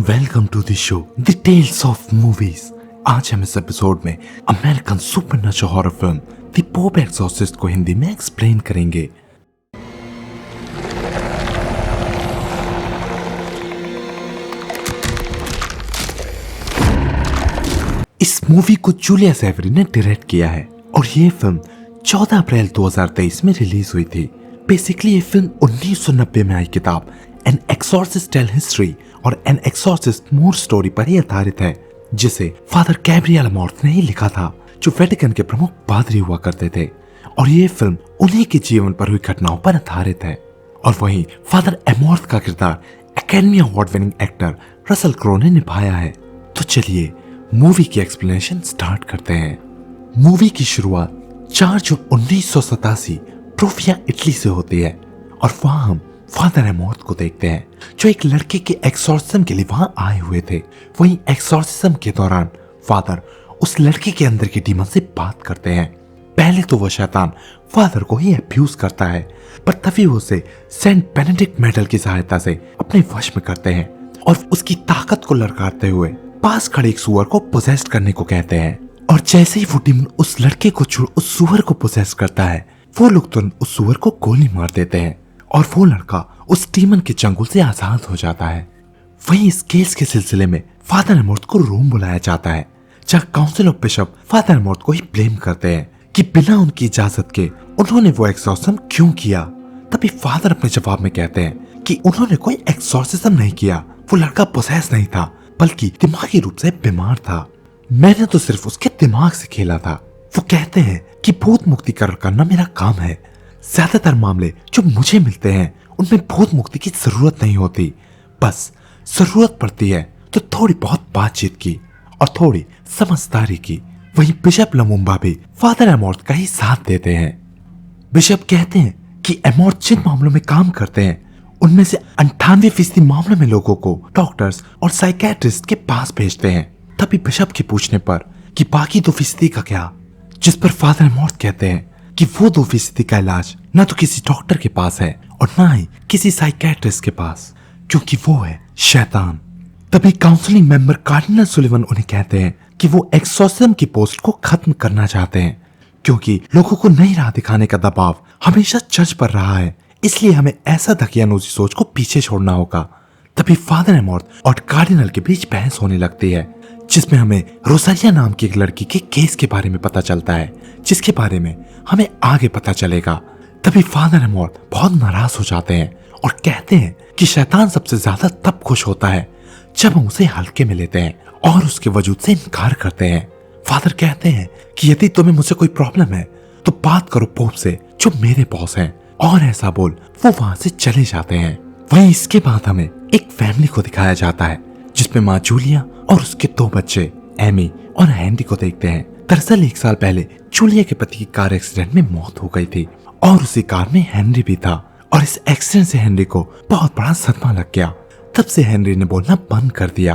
Welcome to the show the tales of movies. आज हम इस एपिसोड में American supernatural horror film the pope exorcist को हिंदी में एक्सप्लेन करेंगे। इस मूवी को जूलिया सेवरी ने डायरेक्ट किया है और ये फिल्म 14 अप्रैल 2023 में रिलीज हुई थी। बेसिकली ये फिल्म 1990 में आई किताब एन एक्सॉर्सिस्ट टेल हिस्ट्री और एन एक्सॉर्सिस्ट मोर स्टोरी पर ही आधारित है, जिसे फादर गैब्रियल अमॉर्थ ने ही लिखा था, जो वेटिकन के प्रमुख पादरी हुआ करते थे। और ये फिल्म उन्हीं के जीवन पर हुई घटनाओं पर आधारित है। और वहीं फादर अमॉर्थ का किरदार academy award winning actor Russell crow ने निभाया है। तो चलिए मूवी की एक्सप्लेनेशन स्टार्ट करते हैं। मूवी की शुरुआत 4 जून 1987 ट्रोफिया इटली से होती है और वहां हम फादर अमॉर्थ को देखते हैं, जो एक लड़के के एक्सॉर्सिज्म के लिए वहां आए हुए थे। वहीं एक्सॉर्सिज्म के दौरान फादर उस लड़के के अंदर की डीमन से बात करते हैं। पहले तो वह शैतान फादर को ही अब्यूज करता है, पर तभी उसे सेंट बेनेडिक्ट मेडल की सहायता से अपने वश में करते हैं और उसकी ताकत को ललकारते हुए पास खड़े एक सुअर को पोजेस्ट करने को कहते हैं। और जैसे ही वो डीमन उस लड़के को छोड़ उस सुअर को पोजेस्ट करता है, वो लोग तुरंत उस सुअर को गोली मार देते हैं और वो लड़का उस डीमन के चंगुल से आजाद हो जाता है। वहीं इस केस के सिलसिले में फादर अमॉर्थ को रोम बुलाया जाता है, जहां काउंसिल ऑफ बिशप फादर अमॉर्थ को ही ब्लेम करते हैं कि बिना उनकी इजाजत के उन्होंने वो एक्सॉर्सिज्म क्यों किया। तभी फादर अपने जवाब में कहते हैं कि उन्होंने कोई एक्सॉर्सिज्म नहीं किया, वो लड़का पोसेस नहीं था, बल्कि दिमागी रूप से बीमार था। मैंने तो सिर्फ उसके दिमाग से खेला था। वो कहते हैं कि भूत मुक्तिकरण करना मेरा काम है। ज्यादातर मामले जो मुझे मिलते हैं उनमें भूत मुक्ति की जरूरत नहीं होती, बस जरूरत पड़ती है तो थोड़ी बहुत बातचीत की और थोड़ी समझदारी की। वहीं बिशप लमुम्बा भी फादर अमॉर्थ का ही साथ देते हैं। बिशप कहते हैं कि अमॉर्थ जिन मामलों में काम करते हैं उनमें से 98% मामलों में लोगों को डॉक्टर्स और साइकेट्रिस्ट के पास भेजते हैं। तभी बिशप के पूछने पर कि बाकी 2% का क्या, जिस पर फादर अमॉर्थ कहते हैं कि वो 2% का इलाज ना तो किसी डॉक्टर के पास है और ना ही किसी साइकेट्रिस्ट के पास, क्योंकि वो है शैतान। तभी काउंसलिंग मेंबर कार्डिनल सुलिवन उन्हें कहते हैं कि वो एक्सॉर्सिज्म की पोस्ट को खत्म करना चाहते हैं, क्योंकि लोगों को नई राह दिखाने का दबाव हमेशा चर्च पर रहा है, इसलिए हमें ऐसा दकियानूसी सोच को पीछे छोड़ना होगा। तभी फादर अमॉर्थ और कार्डिनल के बीच बहस होने लगती है, जिसमें हमें रोसारिया नाम की एक लड़की के केस के बारे में पता चलता है, जिसके बारे में हमें आगे पता चलेगा। तभी फादर अमॉर्थ बहुत नाराज हो जाते हैं और कहते हैं कि शैतान सबसे ज्यादा तब खुश होता है जब हम उसे हल्के में लेते हैं और उसके वजूद से इनकार करते हैं। फादर कहते हैं कि यदि तुम्हें मुझसे कोई प्रॉब्लम है तो बात करो पोप से, जो मेरे बॉस हैं। और ऐसा बोल वो वहां से चले जाते हैं। वहीं इसके बाद हमें एक फैमिली को दिखाया जाता है, जिसमें माँ जूलिया और उसके 2 बच्चे एमी और हैंडी को देखते हैं। दरअसल 1 साल पहले जूलिया के पति की कार एक्सीडेंट में मौत हो गई थी और उसी कार में हेनरी भी था, और इस एक्सीडेंट से हेनरी को बहुत बड़ा सदमा लग गया। तब से हेनरी ने बोलना बंद कर दिया।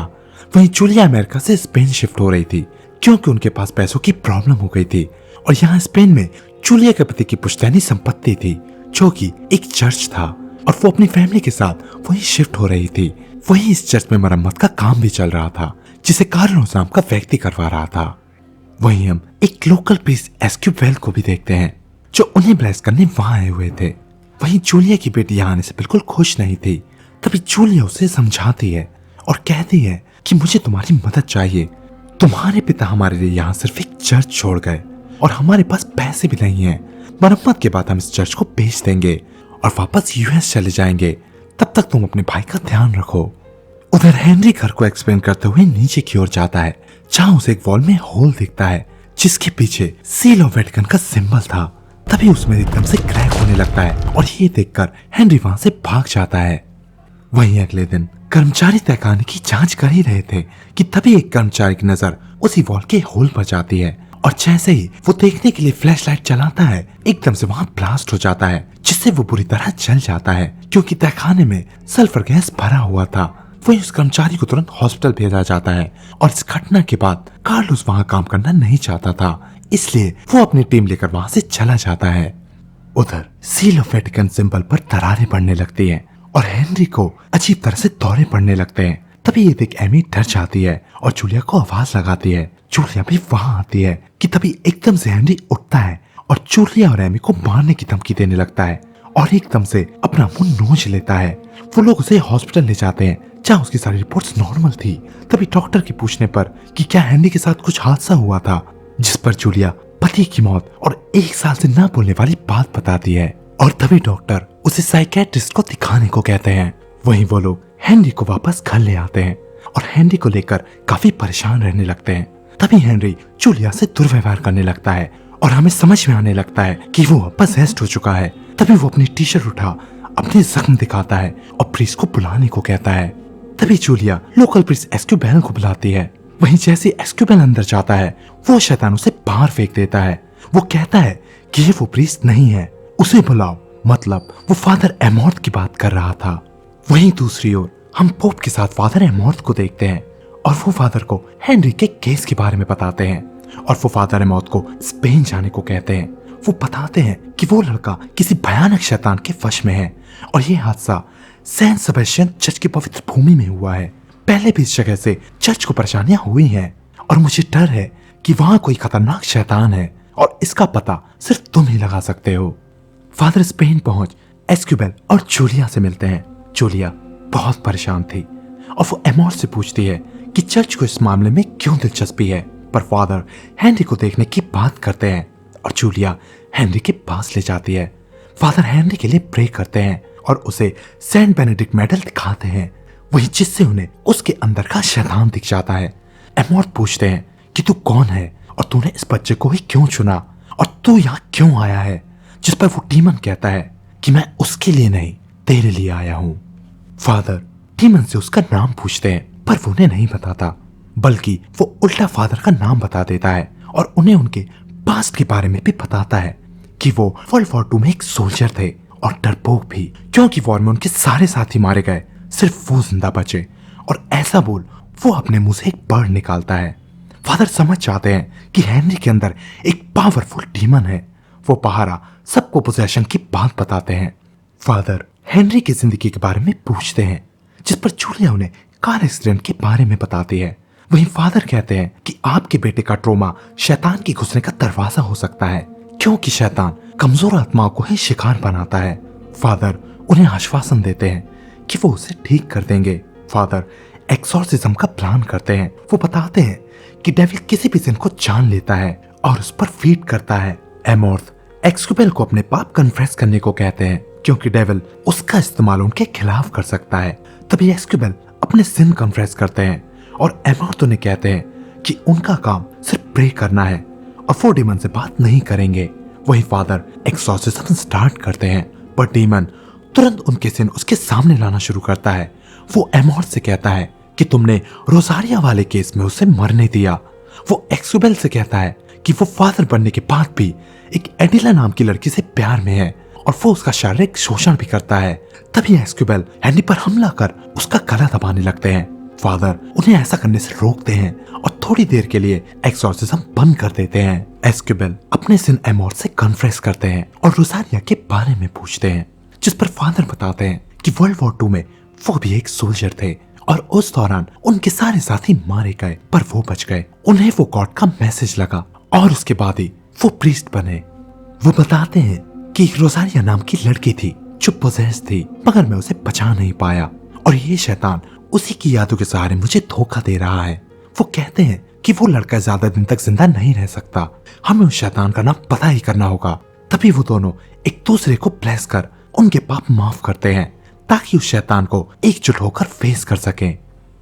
वहीं जूलिया अमेरिका से स्पेन शिफ्ट हो रही थी, क्योंकि उनके पास पैसों की प्रॉब्लम हो गई थी। और यहाँ स्पेन में जूलिया के पति की पुश्तैनी संपत्ति थी, जो कि एक चर्च था, और वो अपनी फैमिली के साथ वहीं शिफ्ट हो रही थी। वहीं इस चर्च में मरम्मत का काम भी चल रहा था, जिसे कार्लोस नाम का व्यक्ति करवा रहा था। वहीं हम एक लोकल प्रीस्ट एस्क्यूवेल को भी देखते हैं, जो उन्हें ब्लेस करने वहां आए हुए थे। वहीं जूलिया की बेटी यहाँ आने से बिल्कुल खुश नहीं थी। तभी जूलिया उसे समझाती है और कहती है कि मुझे तुम्हारी मदद चाहिए। तुम्हारे पिता हमारे लिए यहाँ सिर्फ एक चर्च छोड़ गए और हमारे पास पैसे भी नहीं है। मरम्मत के बाद हम इस चर्च को बेच देंगे और वापस यूएस चले जाएंगे। तब तक तुम अपने भाई का ध्यान रखो। उधर हेनरी घर को एक्सप्लेन करते हुए नीचे की ओर जाता है, जहां उसे एक वॉल में होल दिखता है, जिसके पीछे सील ऑफ वेटिकन का सिंबल था। तभी उसमें एकदम से क्रैक होने लगता है और ये देखकर हेनरी वहां से भाग जाता है। वहीं अगले दिन कर्मचारी तहखाने की जांच कर ही रहे थे कि तभी एक कर्मचारी की नजर उसी वॉल के होल पर जाती है, और जैसे ही वो देखने के लिए फ्लैश लाइट चलाता है, एकदम से वहां ब्लास्ट हो जाता है, जिससे वो बुरी तरह जल जाता है, क्योंकि तहखाने में सल्फर गैस भरा हुआ था। वहीं उस कर्मचारी को तुरंत हॉस्पिटल भेजा जाता है, और इस घटना के बाद कार्लोस वहां काम करना नहीं चाहता था, इसलिए वो अपनी टीम लेकर वहां से चला जाता है। उधर सील ऑफ वेटिकन सिंबल पर दरारें पड़ने लगती हैं और हेनरी को अजीब तरह से दौरे पड़ने लगते हैं। तभी ये देख एमी डर जाती है और जूलिया को आवाज लगाती है। जूलिया भी वहां आती है कि तभी एकदम से हेनरी उठता है और जूलिया और एमी को मारने की धमकी देने लगता है और एकदम से अपना मुंह नोच लेता है। वो लोग उसे हॉस्पिटल ले जाते हैं जहाँ उसकी सारी रिपोर्ट्स नॉर्मल थी। तभी डॉक्टर के पूछने पर कि क्या हेनरी के साथ कुछ हादसा हुआ था, जिस पर जूलिया पति की मौत और 1 साल से ना बोलने वाली बात बताती है और तभी डॉक्टर उसे साइकियाट्रिस्ट को दिखाने को कहते हैं। वहीं वो लोग हेनरी को वापस घर ले आते हैं और हेनरी को लेकर काफी परेशान रहने लगते हैं। तभी हेनरी जूलिया से दुर्व्यवहार करने लगता है और हमें समझ में आने लगता है कि वो पजेस्ड हो चुका है। तभी वो अपनी टी शर्ट उठा अपने जख्म दिखाता है और प्रीस्ट को बुलाने को कहता है। तभी जूलिया लोकल प्रीस्ट एस्क्यूबेल को बुलाती है। वहीं जैसे एस्क्यूबेल अंदर जाता है वो शैतान उसे बाहर फेंक देता है। वो कहता है कि ये वो प्रीस्ट नहीं है, उसे बुलाओ। मतलब वो फादर एमॉर्थ की बात कर रहा था। वहीं दूसरी ओर हम पोप के साथ फादर एमॉर्थ को देखते हैं और वो फादर को हेनरी के केस के बारे में बताते हैं और वो फादर एमॉर्थ को स्पेन जाने को कहते हैं। वो बताते हैं कि वो लड़का किसी भयानक शैतान के वश में है और ये हादसा सेंट सेबेस्टियन चर्च की पवित्र भूमि में हुआ है। पहले भी इस जगह से चर्च को परेशानियां हुई हैं और मुझे डर है कि वहां कोई खतरनाक शैतान है और इसका पता सिर्फ तुम ही लगा सकते हो। फादर स्पेन पहुंच एस्क्यूबेल और जूलिया से मिलते हैं। जूलिया बहुत परेशान थी और वो एमॉर्थ से पूछती है कि चर्च को इस मामले में क्यों दिलचस्पी है, पर फादर हेनरी को देखने की बात करते हैं और जूलिया हेनरी के पास ले जाती है। फादर हेनरी के लिए प्रे करते हैं और उसे सेंट बेनेडिक्ट मेडल दिखाते हैं, वही जिससे उन्हें उसके अंदर का शैतान दिख जाता है। एमॉर्थ पूछते हैं कि तू कौन है और तूने इस बच्चे को ही क्यों चुना और तू यहाँ क्यों आया है, जिस पर वो डीमन कहता है कि मैं उसके लिए नहीं तेरे लिए आया हूँ। फादर डीमन से उसका नाम पूछते हैं पर वो उन्हें नहीं बताता, बल्कि वो उल्टा फादर का नाम बता देता है और उन्हें उनके पास्ट के बारे में भी बताता है कि वो वर्ल्ड वॉर 2 में एक सोल्जर थे और डरपोक भी, क्योंकि वॉर में उनके सारे साथी मारे गए, सिर्फ वो जिंदा बचे। और ऐसा बोल वो अपने मुंह से एक वर्ड निकालता है। फादर समझ जाते हैं कि हेनरी के अंदर एक पावरफुल डीमन है। वो पहारा सबको पोजेशन की बात बताते हैं। फादर हेनरी की जिंदगी के बारे में पूछते हैं, जिस पर जूलिया उन्हें कार एक्सीडेंट के बारे में बताती है। वहीं फादर कहते हैं कि आपके बेटे का ट्रोमा शैतान के घुसने का दरवाजा हो सकता है, क्योंकि शैतान कमजोर आत्माओं को ही शिकार बनाता है। फादर उन्हें आश्वासन देते हैं कि वो उसे ठीक कर देंगे। फादर एक्सॉर्सिज्म का प्लान करते हैं। वो बताते हैं कि डेविल किसी भी जिन को जान लेता है और उस पर फीड करता है। एमॉर्थ एस्क्यूबेल को अपने पाप कन्फेस करने को कहते हैं, क्योंकि डेविल उसका इस्तेमाल उनके खिलाफ कर सकता है। तभी एस्क्यूबेल अपने सिन कन्फेस करते हैं और एमॉर्थ उन्हें कहते हैं कि उनका काम सिर्फ प्रे करना है और वो डीमन से बात नहीं करेंगे। वही फादर एक्सॉर्सिज्म स्टार्ट करते हैं, पर डीमन तुरंत उनके सिन उसके सामने लाना शुरू करता है। वो एमॉर्थ से कहता है कि तुमने रोजारिया वाले केस में उसे मरने दिया। वो एस्क्यूबेल से कहता है कि वो फादर बनने के बाद भी एक एडिला नाम की लड़की से प्यार में है और वो उसका शारीरिक शोषण भी करता है। तभी एस्क्यूबेल हेनरी पर हमला कर उसका गला दबाने लगते हैं। फादर उन्हें ऐसा करने से रोकते हैं और थोड़ी देर के लिए एक्सॉर्सिज्म बंद कर देते हैं। एस्क्यूबेल अपने सिन एमॉर्थ से कन्फेस करते हैं और रोजारिया के बारे में पूछते हैं, जिस पर फादर बताते हैं कि वर्ल्ड वॉर 2 में वो भी एक सोल्जर थे और उस दौरान उनके सारे साथी मारे गए, पर वो बच गए। उन्हें वो गॉड का मैसेज लगा और उसके बाद ही वो प्रीस्ट बने। वो बताते हैं कि एक रोजारिया नाम की लड़की थी जो पोजेस थी, मगर मैं उसे बचा नहीं पाया और ये शैतान उसी की यादों के सहारे मुझे धोखा दे रहा है। वो कहते हैं कि वो लड़का ज्यादा दिन तक जिंदा नहीं रह सकता, हमें उस शैतान का नाम पता ही करना होगा। तभी वो दोनों एक दूसरे को ब्लेस कर उनके पाप माफ करते हैं ताकि उस शैतान को एकजुट होकर फेस कर सके।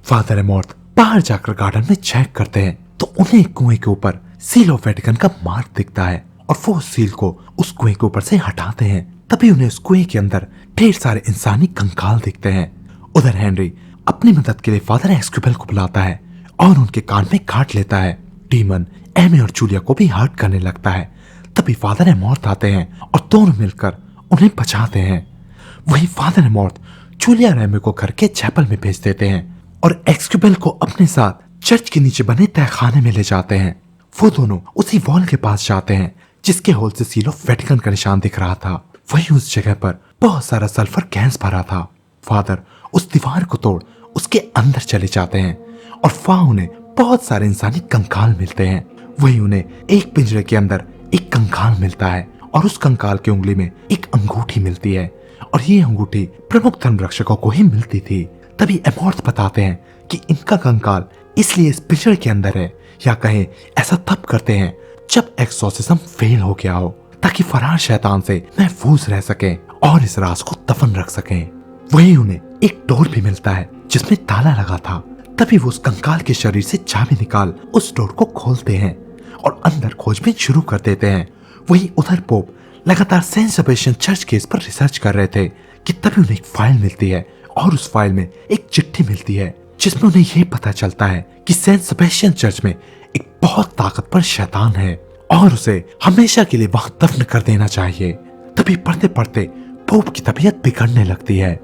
फादर एमॉर्थ बाहर जाकर गार्डन में चेक करते हैं तो उन्हें एक कुएं के ऊपर सील ऑफ वेटिकन का मार्क दिखता है और वो उस सील को उस कुएं के ऊपर से हटाते हैं। तभी उन्हें उस कुएं के अंदर ढेर सारे इंसानी कंकाल दिखते हैं। उधर हेनरी अपनी मदद के लिए फादर एस्क्यूबेल को बुलाता है और उनके कान में काट लेता है। डीमन एमी और जूलिया को भी हर्ट करने लगता है। तभी फादर एमॉर्थ आते हैं और दोनों मिलकर उन्हें बचाते हैं। वहीं फादर एमॉर्थ जूलिया और एमी को घर के चैपल में भेज देते हैं और एस्क्यूबेल को अपने साथ चर्च के नीचे बने तहखाने में ले जाते हैं। वो दोनों उसी वॉल के पास जाते हैं जिसके होल से सील ऑफ वेटिकन का निशान दिख रहा था। वहीं उस जगह पर बहुत सारा सल्फर गैस भरा था। फादर उस दीवार को तोड़ उसके उसके अंदर चले जाते हैं और वहां उन्हें बहुत सारे इंसानी कंकाल मिलते हैं। वहीं उन्हें एक पिंजरे के अंदर एक कंकाल मिलता है और उस कंकाल की उंगली में एक अंगूठी मिलती है और ये अंगूठी प्रमुख धर्म रक्षकों को ही मिलती थी। तभी एमॉर्थ बताते हैं कि इनका कंकाल इसलिए इस पिंजरे के अंदर है, या कहें ऐसा तब करते हैं जब एक्सोर्सिज्म फेल हो गया हो, ताकि फरार शैतान से महफूज रह सके और इस राज को दफन रख सके। वहीं उन्हें एक डोर भी मिलता है जिसमें ताला लगा था। तभी वो उस कंकाल के शरीर से चाबी निकाल उस डोर को खोलते हैं और अंदर खोजबीन शुरू कर देते हैं। वहीं उधर पोप लगातार सेंट सेबेस्टियन चर्च केस पर रिसर्च कर रहे थे कि तभी उन्हें एक फाइल मिलती है और उस फाइल में एक चिट्ठी मिलती है जिसमें उन्हें यह पता चलता है कि सेंट सेबेस्टियन चर्च में एक बहुत ताकतवर शैतान है और उसे हमेशा के लिए वहां दफन कर देना चाहिए। तभी पढ़ते पढ़ते पोप की तबीयत बिगड़ने लगती है।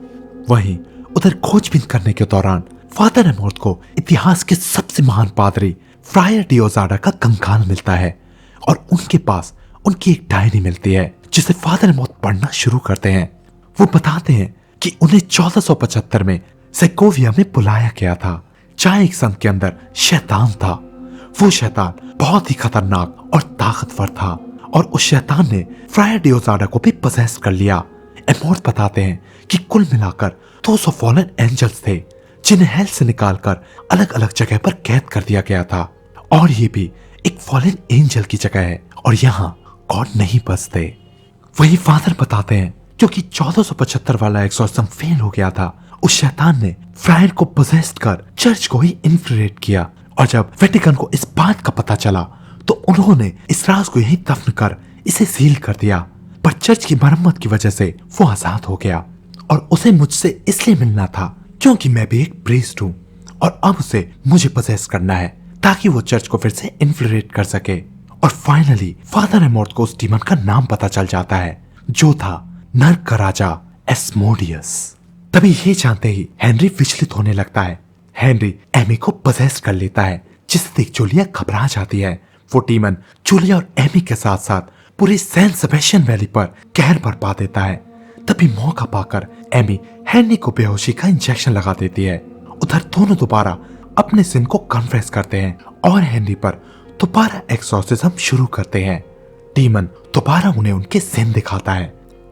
वहीं उधर खोजबीन करने के दौरान फादर एमॉर्थ को इतिहास के सबसे महान पादरी फ्रायर डिओजाडा का कंकाल मिलता है और उनके पास उनकी एक डायरी मिलती है जिसे फादर एमॉर्थ पढ़ना शुरू करते हैं। वो बताते हैं कि उन्हें 1475 में सेगोविया में बुलाया गया था जहां एक संत के अंदर शैतान था। वो शैतान बहुत ही खतरनाक और ताकतवर था और उस शैतान ने फ्रायर डिओजाडा को भी पजेस कर लिया। एमॉर्थ बताते हैं कि कुल मिलाकर 200 फॉलन एंजल्स थे जिन्हें हेल से निकालकर अलग अलग जगह पर कैद कर दिया गया था और ये भी एक फॉलन एंजल की जगह है और यहाँ गॉड नहीं बसते। वही फादर बताते हैं क्योंकि 1475 वाला एक्सोर्सिज्म फेल हो गया था, उस शैतान ने फ्रायर को पोजेस्ड कर चर्च को ही इन्फ्iltrate किया और जब वेटिकन को इस बात का पता चला तो उन्होंने इस राज को यहीं दफन कर इसे सील कर दिया। पर चर्च की मरम्मत की वजह से वो आजाद हो गया और उसे मुझसे इसलिए मिलना था क्योंकि मैं भी एक प्रीस्ट हूँ और अब उसे मुझे पोजेस करना है ताकि वो चर्च को फिर से इन्फ्iltrate कर सके। और फाइनली फादर एमॉर्थ को उस डीमन का नाम पता चल जाता है जो था नर्क का राजा एस्मोडियस। तभी ये जानते ही हेनरी विचलित होने लगता है। हेनरी एमी को पोजेस कर लेता है जिसे देख जूलिया घबरा जाती है। वो डीमन जूलिया और एमी के साथ साथ पूरे सेंट सेबेस्टियन वैली पर कहर बरपा देता है। तभी मौका पाकर एमी हेनरी को बेहोशी का इंजेक्शन लगा देती है। उधर दोनों दोबारा अपने सिन को कन्फेस करते हैं और हेनरी पर दोबारा एक्सोर्सिज्म शुरू करते हैं। डीमन दोबारा उन्हें उनके सिन दिखाता है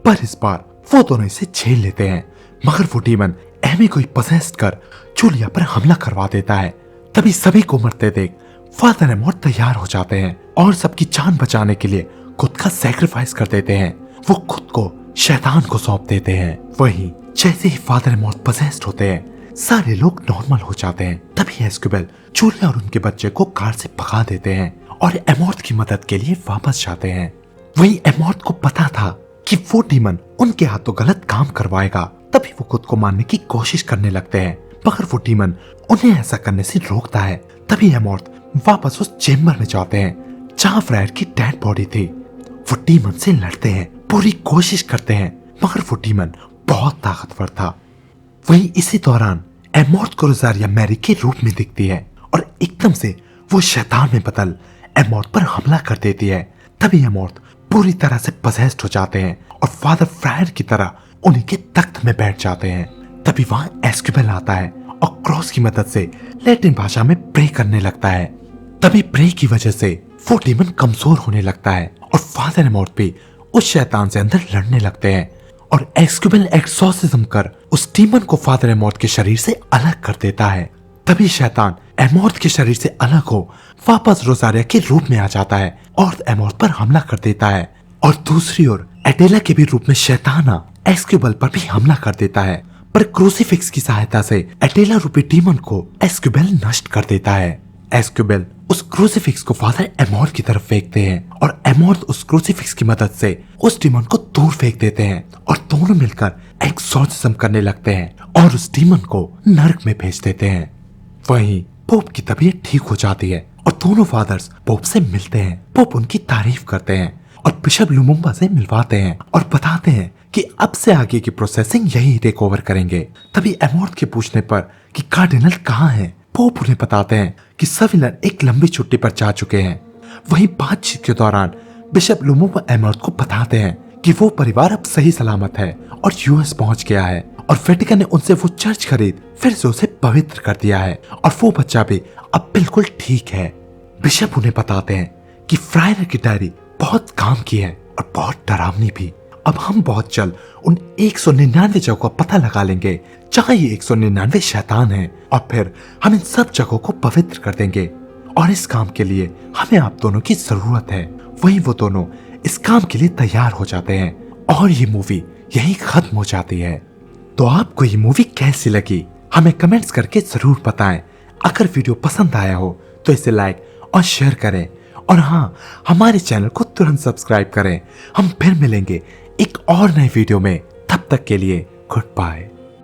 पर इस बार वो दोनों इसे झेल लेते हैं, मगर वो डीमन एमी को पोजेस्ड कर जूलिया पर हमला करवा देता है। तभी सभी को मरते देख फादर एमॉर्थ तैयार हो जाते हैं और सबकी जान बचाने के लिए खुद का सैक्रिफाइस कर देते हैं। वो खुद को शैतान को सौंप देते हैं। वहीं जैसे ही फादर एमॉर्थ पोजेस्ड होते हैं सारे लोग नॉर्मल हो जाते हैं। तभी एस्क्यूबेल जूलिया और उनके बच्चे को कार से भगा देते हैं और एमॉर्थ की मदद के लिए वापस जाते हैं। वहीं एमॉर्थ को पता था कि वो डीमन उनके हाथों गलत काम करवाएगा, तभी वो खुद को मारने की कोशिश करने लगते हैं, मगर वो डीमन उन्हें ऐसा करने से रोकता है। तभी एमॉर्थ वापस उस चेम्बर में जाते हैं जहां फ्रायर की डेड बॉडी थी। वो डीमन से लड़ते हैं, पूरी कोशिश करते हैं, मगर वो डीमन बहुत ताकतवर था। वहीं इसी दौरान एमॉर्थ को रोजारिया मैरी के रूप में दिखती है और एकदम से वो शैतान में बदल एमॉर्थ पर हमला कर देती है। तभी एमॉर्थ पूरी तरह से पोजेस्ड हो जाते हैं और फादर फ्रायर की तरह उन्हीं के तख्त में बैठ जाते हैं। तभी वहां एस्क्यूबेल आता है और क्रॉस की मदद से लैटिन भाषा में प्रे करने लगता है। तभी प्रे की वजह से वो डीमन कमजोर होने लगता है और फादर एमॉर्थ भी उस शैतान से अंदर लड़ने लगते हैं और एस्क्यूबेल एक्सोर्सिज्म कर उस डीमन को फादर एमॉर्थ के शरीर से अलग कर देता है। तभी शैतान एमॉर्थ के शरीर से अलग हो वापस रोजारिया के रूप में आ जाता है और एमॉर्थ पर हमला कर देता है। और दूसरी ओर एडेला के भी रूप में शैतान एस्क्यूबेल पर भी हमला कर देता है, पर क्रूसीफिक्स की सहायता से एडेला रूपी डीमन को एस्क्यूबेल नष्ट कर देता है। एस्क्यूबेल उस क्रूसीफिक्स को फादर एमॉर्थ की तरफ फेंकते हैं और एमॉर्थ उस क्रूसीफिक्स की मदद से उस डीमन को दूर फेंक देते हैं और दोनों मिलकर एक्सोर्सिज्म करने लगते हैं और उस डीमन को नर्क में भेज देते हैं। वहीं पोप की तबीयत ठीक हो जाती है और दोनों फादर्स पोप से मिलते हैं। पोप उनकी तारीफ करते हैं और बिशप लुमुम्बा से मिलवाते हैं और बताते हैं कि अब से आगे की प्रोसेसिंग यही टेक ओवर करेंगे। तभी एमॉर्थ के पूछने पर कि कार्डिनल कहाँ हैं, पोप उन्हें बताते हैं कि सविलन एक लंबी छुट्टी पर जा चुके हैं। वहीं बातचीत के दौरान बिशप लुमुम्बा एमॉर्थ को बताते हैं कि वो परिवार अब सही सलामत है और यूएस पहुंच गया है और वेटिकन ने उनसे वो चर्च खरीद फिर से उसे पवित्र कर दिया है और वो बच्चा भी अब बिल्कुल ठीक है। बिशप उन्हें बताते हैं कि फ्रायर की डायरी बहुत काम की है और बहुत डरावनी भी। अब हम बहुत जल्द उन 199 जगहों का पता लगा लेंगे जहां ये 199 शैतान हैं और फिर हम इन सब जगहों को पवित्र कर देंगे और इस काम के लिए हमें आप दोनों की जरूरत है। वहीं वो दोनों इस काम के लिए तैयार हो जाते हैं और ये मूवी यहीं खत्म हो जाती है। तो आपको ये मूवी कैसी लगी हमें कमेंट्स करके जरूर बताएं। अगर वीडियो पसंद आया हो तो इसे लाइक और शेयर करें और हाँ, हमारे चैनल को तुरंत सब्सक्राइब करें। हम फिर मिलेंगे एक और नए वीडियो में, तब तक के लिए गुड बाय।